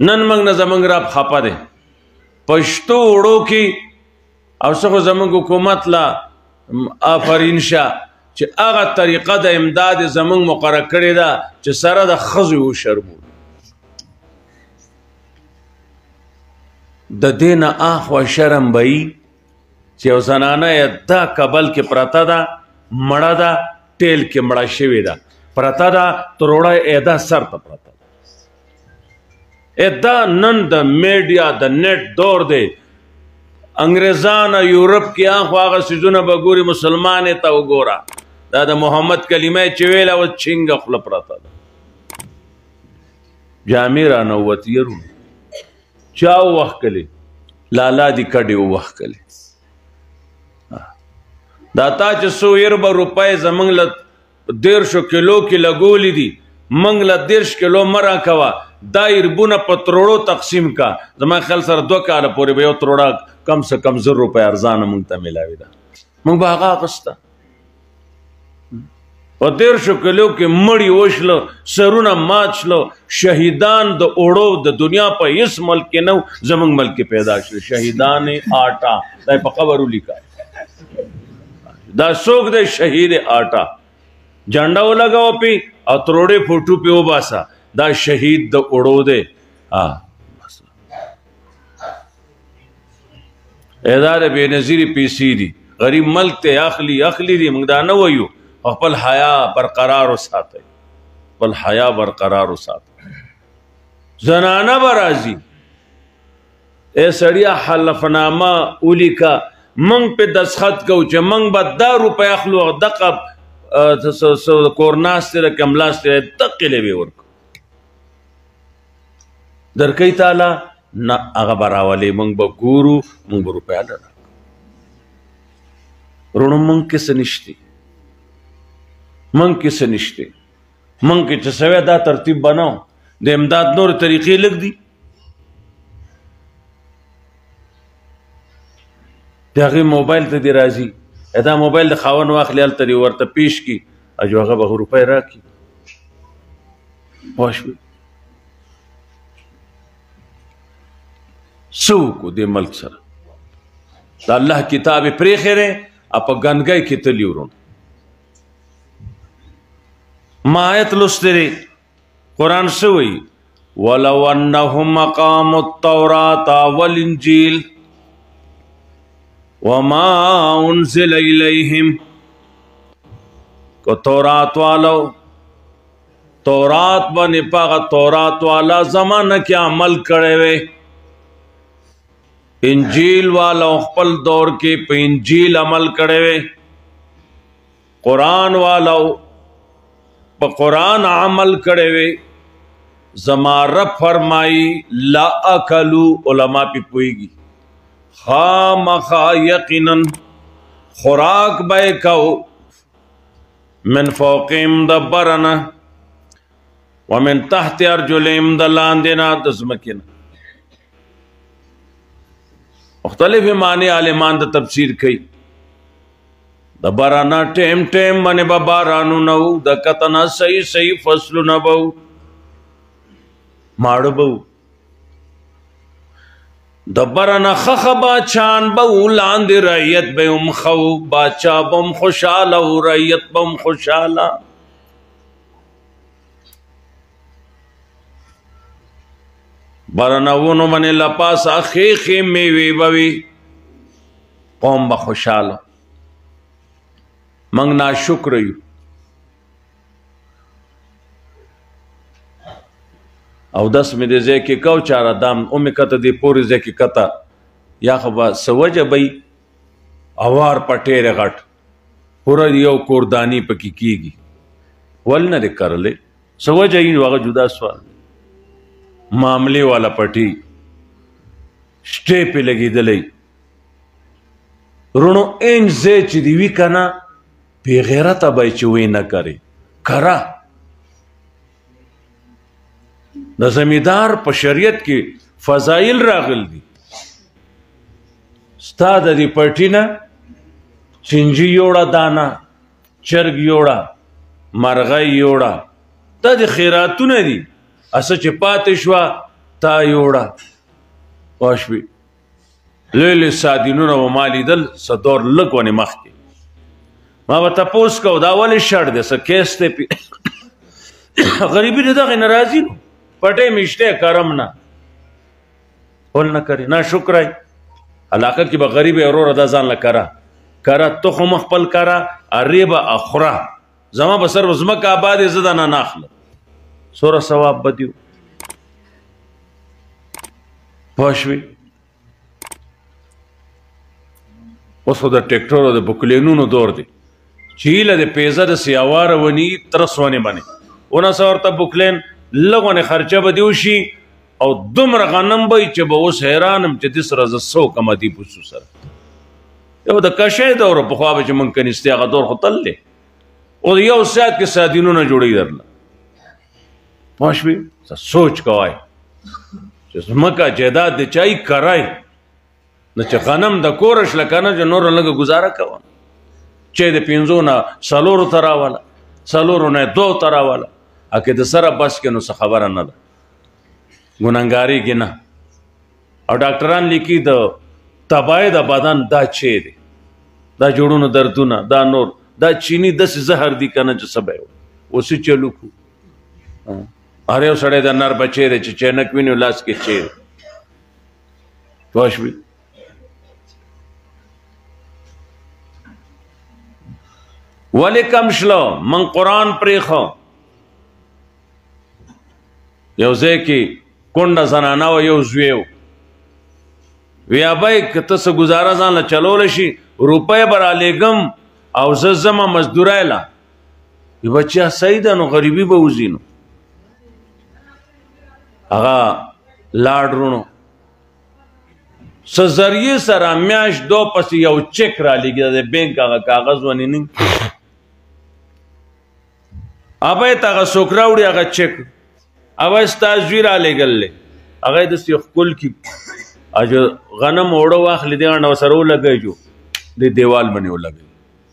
نن موږ نه زموږ رب خفه دی پښتو وړو کې او څه خو زموږ حکومت لا آفرین شه چې هغه طریقه د امداد زموږ مقرره کړې ده چې سره د ښځو وشرمو د دې نه اخوا شرم به وي چې یو زنانه یې دا کبل کې پرته ده مړه ده ټیل کې مړه شوې ده پرته ده تروړه یې دا سر ته پرته ده دا نن د میډیا د نیټ دور دی انګریزان یورپ کې هغه څیزونه به ګوري مسلمان ته وګوره دا د محمد کلمه چې ویله اوس چینګه خوله پرته ده جامې رانووت یرو چا ووښکلې لالا دې کډې ووښکلې دا تا چې څو یربه روپۍ زموږ له 150 کیلو کې لګولې دي موږ له 30 کیلو مه راکوه دا یربونه په تروړو تقسیم کا زما خیال سره 2 کاله پورې به یو تروړه کم سے کم 100 روپۍ ارزانه موږ ته میلاوي ده موږ به هغه اخیسته په 150 کیلو کې مړي وشله سرونه مات شله شهیدان د اوړو د دنیا په هیڅ ملک کې نه زموږ ملک کې پیدا شول شهیدان آټا دا په قبر ولیکه دا څوک دی شهید آټا جنډه ولګوه پې او تروړې فوټو پې وباسه دا شهید د اوړو دی اداره بې نظیرې پیسې دي غریب ملک ته اخلي دي موږ دا نه وایو خپل حیا برقرار وساتئ خپل حیا برقرار وساتئ زنانه به راځي ای سړیه حلفنامه ولیکه موږ پې دستخط کوو چې موږ به دا روپۍ اخلو او دغه کورناستې د کملاستې دقې لوې ورکړو درکوي تعالی نه هغه به راولې موږ به ګورو موږ به روپۍ نه راکړو وروڼو موږ کې څه نشته موږ کې څه نشته موږ کې چې سوی دا ترتیب بناو د امداد نور طریقې لږ دي د هغې موبایل ته دې راځي دا موبایل د خاوند واخلي هلته دې ورته پیش کړي اجو هغه به روپۍ راکړي پوه شوې څه وکړو دې ملک سره د الله کتاب یې پرېښی دی او په ګندګۍ کې تلي ورونو ما آیت لوستی دی قرآن څه وایي ولو انهم اقاموا التوراة والانجیل وما انزل الیہم کو تورات والو تورات باندې پاغه تورات والا زمانہ کې عمل کړی وی انجیل والا خپل دور کې په انجیل عمل کړی وی قرآن والا په قرآن عمل کړی وی زما رب فرمائی لا اکلو علماء پی پوئیگی خامخا یقینا خوراک بے کو من فوقیم دبرنا ومن تحت ارجلیم دلاندنا دزمکنا مختلف معنی عالمان دا تفسیر کئی دبرنا ٹیم ٹیم منی ببارانو نو دکتنا صحیح فصلو نبو ماڑو بو دبرنا خخ باچان بو لاند رعیت بے خو باچا بم خوشالا و رعیت بم خوشالا برنا ونو من لپاس خیخی میوی بوی قوم با خوشالا منگ ناشکر یو او دس می دې ځای کې کو چاره دام او می کته دې پورې ځای کې کته یا خو به سوجه بی اوار پټېره غټ پورا یو کوردانی پکې کیږي ول نه دې کرلې سوجه یې هغه جدا سوال معاملې والا پټي شټې په لګېدلې رونو ان زه چې دی وی کنه بی غیرته به چې وی نه کوي کرا د زمیدار په شریعت کې فضایل راغل دي ستا د دې پټي نه چنجي یوړه دانا چرګ یوړه مرغۍ یوړه دا د خیراتونه دي اسه چې پاتې شوه تا یوړه پوه شوې لوی لوی سادینونه به ما لیدل څه دور لږ ونې مخکې ما به تپوس کو دا ولې شړ دی څه کیس دی غریبي د دغې نه راځي نو پټۍ میشته کرم نه ول نه کري نه شکرای علاقه کې به غریب وروره دا ځان له کره تخم خپل کره اریبه اخره زما به سر ځمکه آبادې زه د نه ناخلم څومره ثواب به دي پوه شوې اوس خو د ټیکټرو د بوکلینونو دور دی چې هیله د پیزه د سیاواره ونی ترس ونې باندې ونه څه ورته بوکلین لږ ونې خرچه به دې وشي او دومره غنم به چې به اوس حیرانم چې دې سره زه څه وکړم دې پوسو سره یو د کشۍ دوره پخوا به چې موږ کنیستې هغه دور خو تل دی او یو ساعت کې سادینونه جوړوي درله پوه شوې سوچ کوئ چې ځمکه جایداد د چای کرای نو چې غنم د کوره شله که نه چې نوره لږه ګزاره کوه چې د 5 نه 4 ته راوله 4 نه 2 ته راوله اکې د سره بس کې نو څه خبره نه ده ګناهګاري کې نه او ډاکټران لیکي د تبای د بدن دا چی دی دا جوړونو دردونه دا نور دا چینی داسې زهر دي که نه چې څه به یې اوسې چلو کړو هر یو سړی د نر بچی دی چې چینک ویني لاس کې چی دی پوه شوې ولې کم شلو من قرآن پرېښو یو ځای کې کونډه زنانه وه یو زوی و وی ابی که ته څه ګزاره ځان له چلولی شي روپۍ به رالیږم او زه ځمه مزدورۍ له وی بچیا صحیح ده نو غریبي به وځي نو هغه لاړ رونو څه ذریعې سره میاشت 2 پسې یو چک رالیږي د بینک هغه کاغذ ونې نه ابی ته هغه څوک راوړي هغه چک ابی ستا زوی رالیږل دی هغه یې داسې ښکل کړي غنم اوړه واخلي دې غاڼه ورسره ولګوي جو دې دیوال باندې ولګوي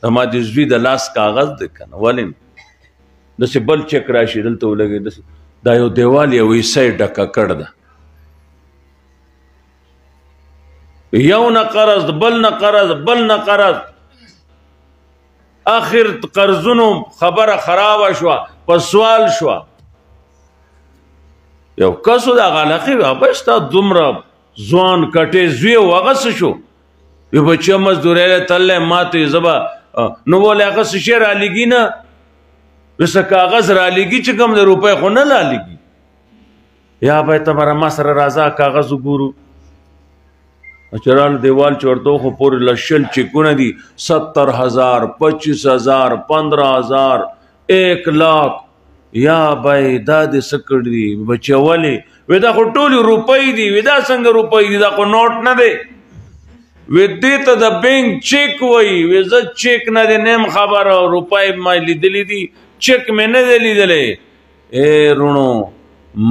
زما د زوی د لاس کاغذ دی که نه ولې نه داسې بل چک راشي دلته ولګوي داسې دا یو دیوال یو حصه یې ډکه کړ ده یو نه قرض بل نه قرض بل نه قرض آخر قرضونو خبره خرابه شوه په سوال شوه یو کسو د هغه علاقې ابی ستا دومره ځوان کټې زوی و هغه څه شو وی بچیه مزدورۍ له تللی ما ته زه به نو ولې هغه څه شی رالیږي نه وی څه کاغذ رالیږي چې کوم د روپۍ خو نه رالیږي یا ابی ته مره ما سره راځه کاغذ وګورو چې راله دیوال چې ورته خو پورې لشل چیکونه دي 70,000 25,000 15,000 1 लाख یا ابی دا دې څه کړي دي بچیه ولې وی دا خو ټولې روپۍ دي وی دا څنګه روپۍ دي دا خو نوټ نه دی وی دې ته د بینک چیک وایي وی زه چیک نه دی نیم خبره روپۍ ما لیدلی دي چیک مې نه دی لیدلی ای رونو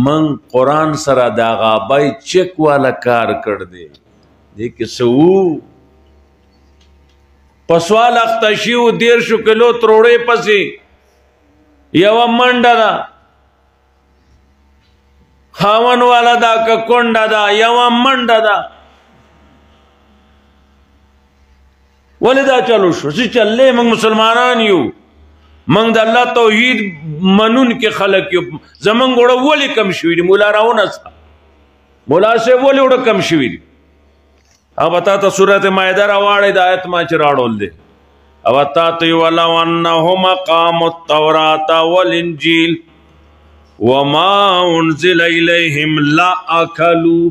من قرآن سره د هغه ابی چیک والا کار کړ دی دې کې څه وو په سوال اخته شي و 13 کیلو تروړې پسې یوه منډه ده خاون والا دا که کونډه ده یوه منډه ده ولې دا چلو شو چې چلې موږ مسلمانان یو موږ د الله توحید منون کې خلک یو زمونږ وړه ولې کم شوي دي مولا راونسته مولا صاحب ولې وړه کم شوي دي او تا ته سورت مائده راواړی د آیت ما چې راړول دی او تا ته ولو انهم اقاموا التوراة والانجیل وما انزل الیہم لاکلوا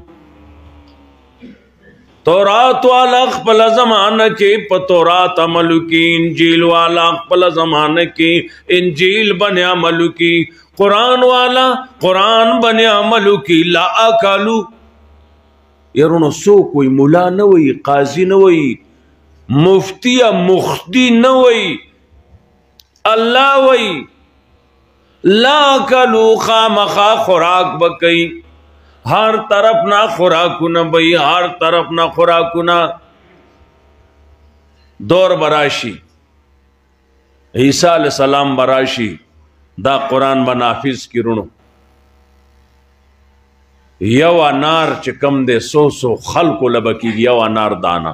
تورات والا خپل زمانه کې په تورات عمل کې انجیل والا خپل زمانه کې انجیل باندې عمل کې قرآن والا قرآن باندې عمل کې لاکلوا یرونو څوک وی مولا نه وی قاضي نه وی مفتی یا مختی نه وی الله وی لا کلو خامخا خوراک بکئی ہر طرف نہ خوراکونا بئی ہر طرف نہ خوراکونا دور براشی عیسیٰ علیہ السلام براشی دا قرآن بنافذ کی رونو یو انار چې کم دی 100 خلکو لبه کېږي یو انار دانه